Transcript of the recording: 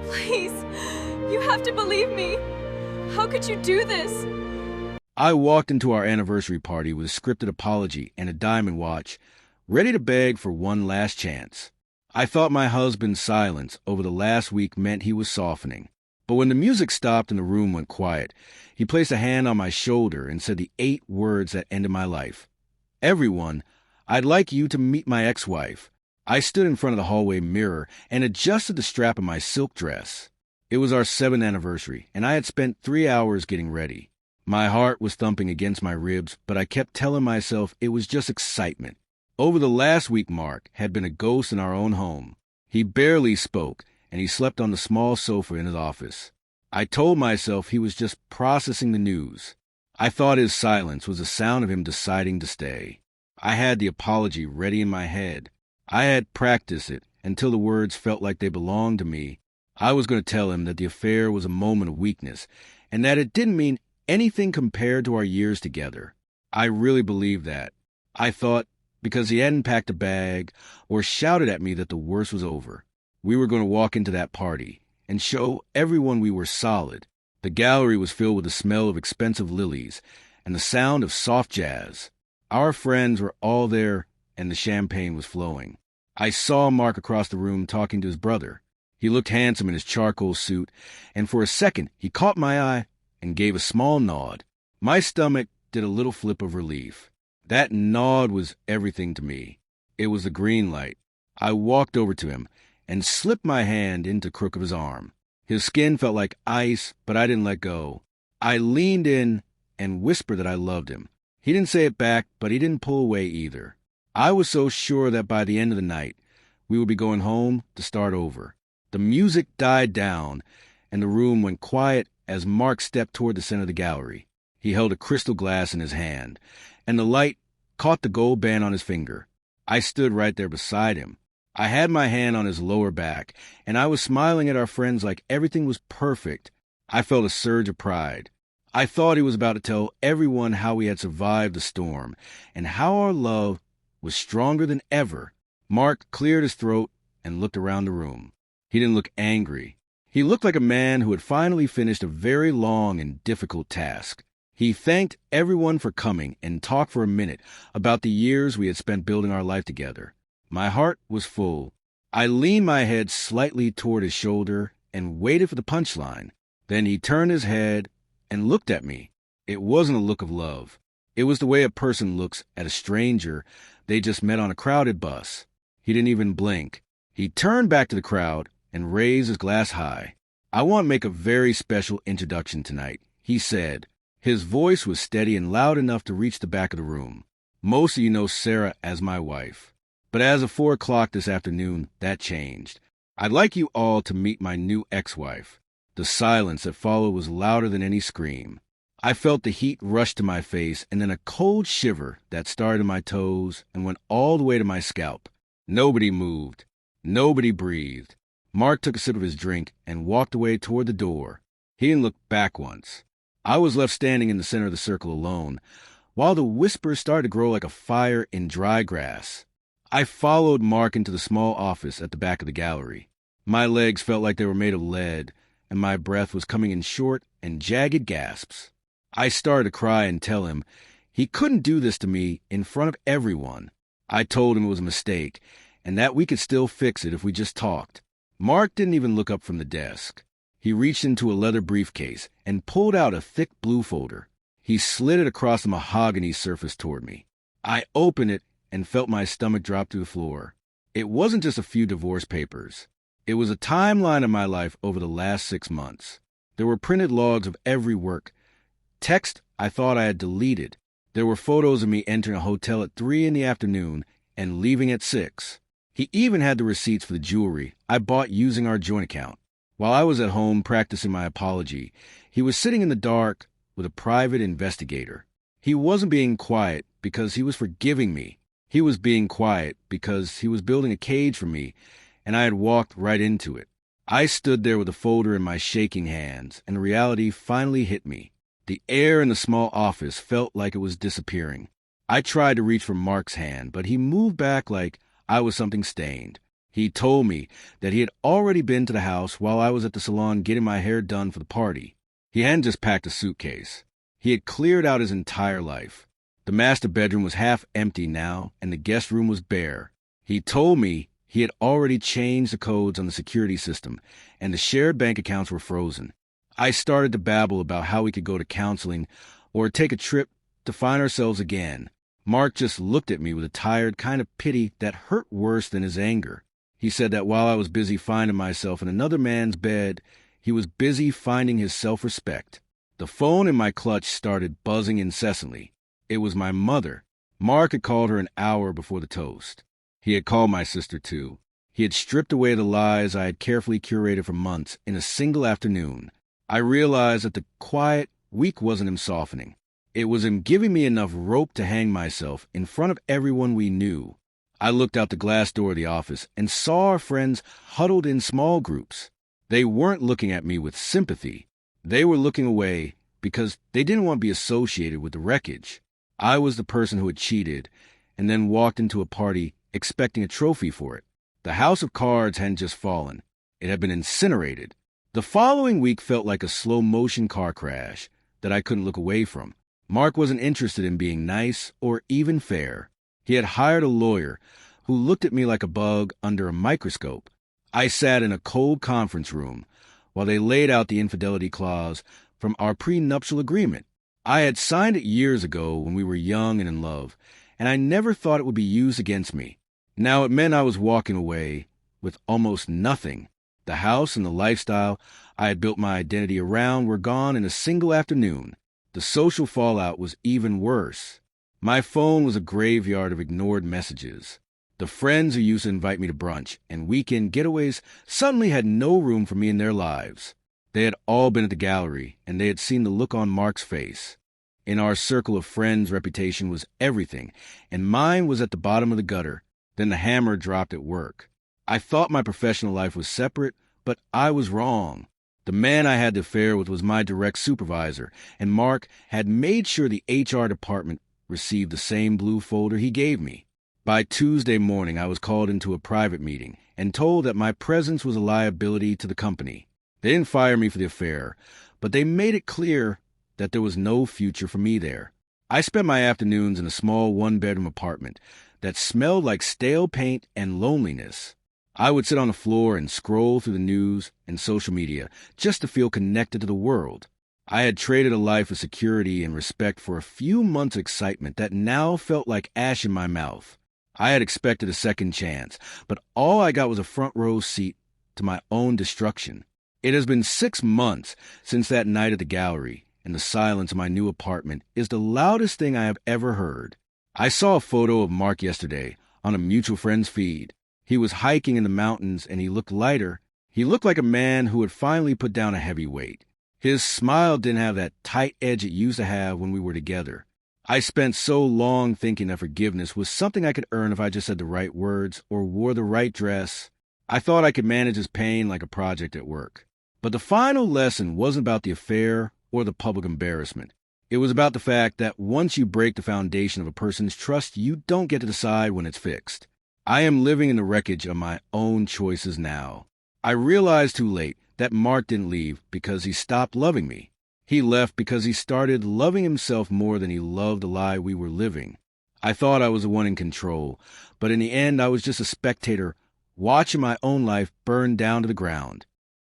Please, you have to believe me. How could you do this? I walked into our anniversary party with a scripted apology and a diamond watch, ready to beg for one last chance. I thought my husband's silence over the last week meant he was softening. But when the music stopped and the room went quiet, he placed a hand on my shoulder and said the 8 words that ended my life. Everyone, I'd like you to meet my ex-wife. I stood in front of the hallway mirror and adjusted the strap of my silk dress. It was our 7th anniversary, and I had spent 3 hours getting ready. My heart was thumping against my ribs, but I kept telling myself it was just excitement. Over the last week, Mark had been a ghost in our own home. He barely spoke, and he slept on the small sofa in his office. I told myself he was just processing the news. I thought his silence was the sound of him deciding to stay. I had the apology ready in my head. I had practiced it until the words felt like they belonged to me. I was going to tell him that the affair was a moment of weakness, and that it didn't mean anything compared to our years together. I really believed that. I thought, because he hadn't packed a bag or shouted at me that the worst was over, we were going to walk into that party and show everyone we were solid. The gallery was filled with the smell of expensive lilies and the sound of soft jazz. Our friends were all there, and the champagne was flowing. I saw Mark across the room talking to his brother. He looked handsome in his charcoal suit, and for a second he caught my eye and gave a small nod. My stomach did a little flip of relief. That nod was everything to me. It was the green light. I walked over to him and slipped my hand into the crook of his arm. His skin felt like ice, but I didn't let go. I leaned in and whispered that I loved him. He didn't say it back, but he didn't pull away either. I was so sure that by the end of the night, we would be going home to start over. The music died down, and the room went quiet as Mark stepped toward the center of the gallery. He held a crystal glass in his hand, and the light caught the gold band on his finger. I stood right there beside him. I had my hand on his lower back, and I was smiling at our friends like everything was perfect. I felt a surge of pride. I thought he was about to tell everyone how we had survived the storm, and how our love was stronger than ever. Mark cleared his throat and looked around the room. He didn't look angry. He looked like a man who had finally finished a very long and difficult task. He thanked everyone for coming and talked for a minute about the years we had spent building our life together. My heart was full. I leaned my head slightly toward his shoulder and waited for the punchline. Then he turned his head and looked at me. It wasn't a look of love. It was the way a person looks at a stranger they just met on a crowded bus. He didn't even blink. He turned back to the crowd and raised his glass high. "I want to make a very special introduction tonight," he said. His voice was steady and loud enough to reach the back of the room. "Most of you know Sarah as my wife. But as of 4 o'clock this afternoon, that changed. I'd like you all to meet my new ex-wife." The silence that followed was louder than any scream. I felt the heat rush to my face and then a cold shiver that started in my toes and went all the way to my scalp. Nobody moved. Nobody breathed. Mark took a sip of his drink and walked away toward the door. He didn't look back once. I was left standing in the center of the circle alone, while the whispers started to grow like a fire in dry grass. I followed Mark into the small office at the back of the gallery. My legs felt like they were made of lead, and my breath was coming in short and jagged gasps. I started to cry and tell him he couldn't do this to me in front of everyone. I told him it was a mistake, and that we could still fix it if we just talked. Mark didn't even look up from the desk. He reached into a leather briefcase and pulled out a thick blue folder. He slid it across the mahogany surface toward me. I opened it and felt my stomach drop to the floor. It wasn't just a few divorce papers. It was a timeline of my life over the last 6 months. There were printed logs of every work. Text I thought I had deleted. There were photos of me entering a hotel at 3 in the afternoon and leaving at 6. He even had the receipts for the jewelry I bought using our joint account. While I was at home practicing my apology, he was sitting in the dark with a private investigator. He wasn't being quiet because he was forgiving me. He was being quiet because he was building a cage for me, and I had walked right into it. I stood there with the folder in my shaking hands, and reality finally hit me. The air in the small office felt like it was disappearing. I tried to reach for Mark's hand, but he moved back like I was something stained. He told me that he had already been to the house while I was at the salon getting my hair done for the party. He hadn't just packed a suitcase. He had cleared out his entire life. The master bedroom was half empty now, and the guest room was bare. He told me he had already changed the codes on the security system, and the shared bank accounts were frozen. I started to babble about how we could go to counseling or take a trip to find ourselves again. Mark just looked at me with a tired kind of pity that hurt worse than his anger. He said that while I was busy finding myself in another man's bed, he was busy finding his self-respect. The phone in my clutch started buzzing incessantly. It was my mother. Mark had called her an hour before the toast. He had called my sister, too. He had stripped away the lies I had carefully curated for months in a single afternoon. I realized that the quiet week wasn't him softening. It was him giving me enough rope to hang myself in front of everyone we knew. I looked out the glass door of the office and saw our friends huddled in small groups. They weren't looking at me with sympathy. They were looking away because they didn't want to be associated with the wreckage. I was the person who had cheated and then walked into a party expecting a trophy for it. The house of cards hadn't just fallen. It had been incinerated. The following week felt like a slow-motion car crash that I couldn't look away from. Mark wasn't interested in being nice or even fair. He had hired a lawyer who looked at me like a bug under a microscope. I sat in a cold conference room while they laid out the infidelity clause from our prenuptial agreement. I had signed it years ago when we were young and in love, and I never thought it would be used against me. Now it meant I was walking away with almost nothing. The house and the lifestyle I had built my identity around were gone in a single afternoon. The social fallout was even worse. My phone was a graveyard of ignored messages. The friends who used to invite me to brunch and weekend getaways suddenly had no room for me in their lives. They had all been at the gallery, and they had seen the look on Mark's face. In our circle of friends, reputation was everything, and mine was at the bottom of the gutter. Then the hammer dropped at work. I thought my professional life was separate, but I was wrong. The man I had the affair with was my direct supervisor, and Mark had made sure the HR department received the same blue folder he gave me. By Tuesday morning, I was called into a private meeting and told that my presence was a liability to the company. They didn't fire me for the affair, but they made it clear that there was no future for me there. I spent my afternoons in a small one-bedroom apartment that smelled like stale paint and loneliness. I would sit on the floor and scroll through the news and social media just to feel connected to the world. I had traded a life of security and respect for a few months' excitement that now felt like ash in my mouth. I had expected a second chance, but all I got was a front-row seat to my own destruction. It has been 6 months since that night at the gallery, and the silence of my new apartment is the loudest thing I have ever heard. I saw a photo of Mark yesterday on a mutual friend's feed. He was hiking in the mountains, and he looked lighter. He looked like a man who had finally put down a heavy weight. His smile didn't have that tight edge it used to have when we were together. I spent so long thinking that forgiveness was something I could earn if I just said the right words or wore the right dress. I thought I could manage his pain like a project at work. But the final lesson wasn't about the affair or the public embarrassment. It was about the fact that once you break the foundation of a person's trust, you don't get to decide when it's fixed. I am living in the wreckage of my own choices now. I realized too late that Mark didn't leave because he stopped loving me. He left because he started loving himself more than he loved the lie we were living. I thought I was the one in control, but in the end I was just a spectator watching my own life burn down to the ground.